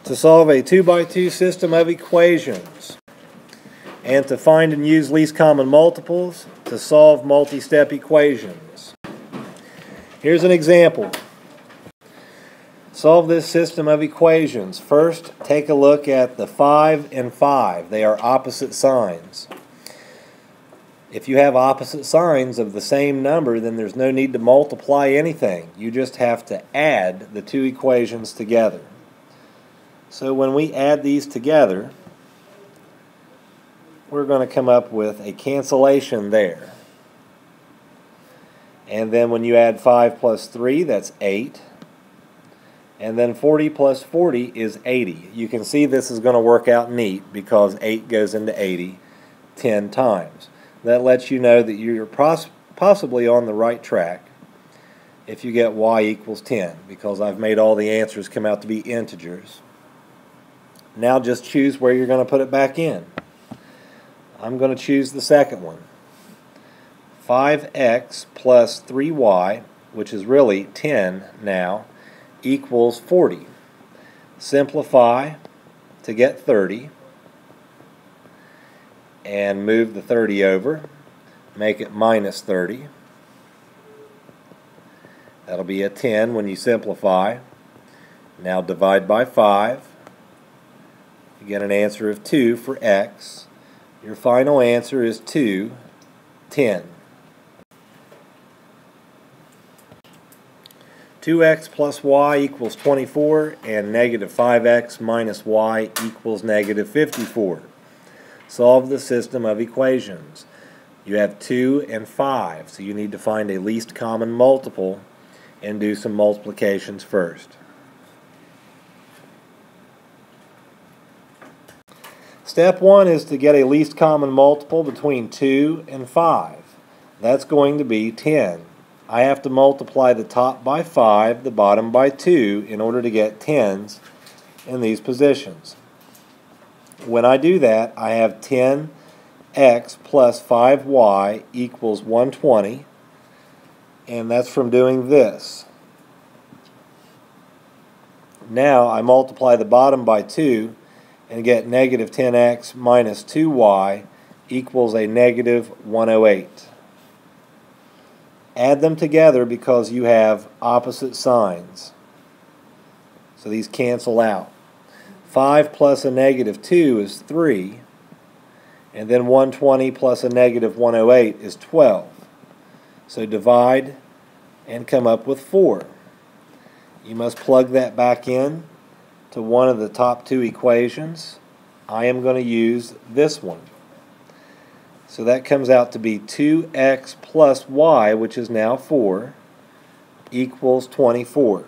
To solve a 2x2 system of equations and to find and use least common multiples to solve multi-step equations. Here's an example. Solve this system of equations. First, take a look at the 5 and 5. They are opposite signs. If you have opposite signs of the same number, then there's no need to multiply anything. You just have to add the two equations together. So when we add these together, we're going to come up with a cancellation there. And then when you add 5 plus 3, that's 8. And then 40 plus 40 is 80. You can see this is going to work out neat because 8 goes into 80 10 times. That lets you know that you're possibly on the right track if you get y equals 10, because I've made all the answers come out to be integers. Now just choose where you're going to put it back in. I'm going to choose the second one. 5x plus 3y, which is really 10 now, equals 40. Simplify to get 30 and move the 30 over. Make it minus 30. That'll be a 10 when you simplify. Now divide by 5. You get an answer of 2 for x. Your final answer is 2, 10. 2x plus y equals 24, and negative 5x minus y equals negative 54. Solve the system of equations. You have 2 and 5, so you need to find a least common multiple and do some multiplications first. Step 1 is to get a least common multiple between 2 and 5. That's going to be 10. I have to multiply the top by 5, the bottom by 2 in order to get 10s in these positions. When I do that, I have 10x plus 5y equals 120, and that's from doing this. Now I multiply the bottom by 2 and get negative 10x minus 2y equals a negative 108. Add them together because you have opposite signs. So these cancel out. 5 plus a negative 2 is 3. And then 120 plus a negative 108 is 12. So divide and come up with 4. You must plug that back in to one of the top two equations. I am going to use this one. So that comes out to be 2x plus y, which is now 4, equals 24.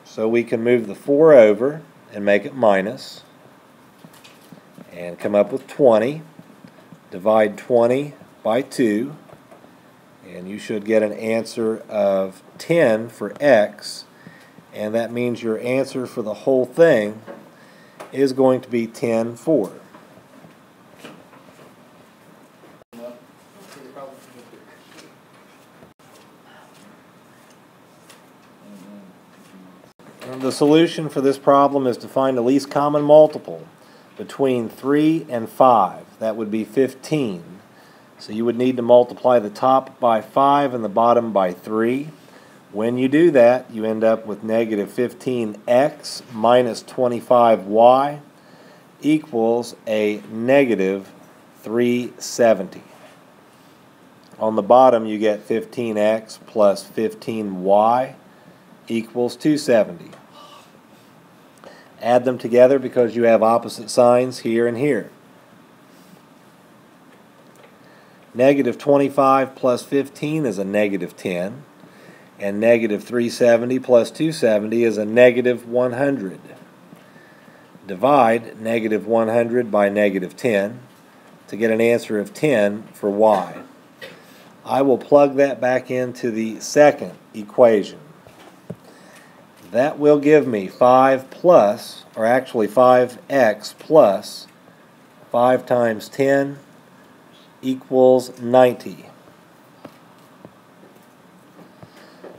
So we can move the 4 over and make it minus, and come up with 20. Divide 20 by 2, and you should get an answer of 10 for x, and that means your answer for the whole thing is going to be 10, 4. And the solution for this problem is to find the least common multiple between 3 and 5. That would be 15. So you would need to multiply the top by 5 and the bottom by 3. When you do that, you end up with negative 15x minus 25y equals a negative 370. On the bottom, you get 15x plus 15y equals 270. Add them together because you have opposite signs here and here. Negative 25 plus 15 is a negative 10. And negative 370 plus 270 is a negative 100. Divide negative 100 by negative 10 to get an answer of 10 for y. I will plug that back into the second equation. That will give me 5 plus, or actually 5x plus 5 times 10 equals 90.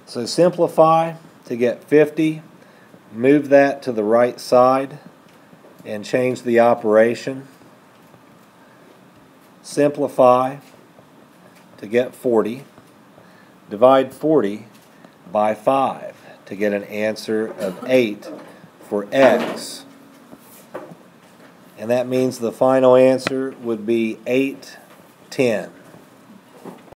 So simplify to get 50, move that to the right side and change the operation. Simplify to get 40. Divide 40 by 5 to get an answer of 8 for x. And that means the final answer would be 810.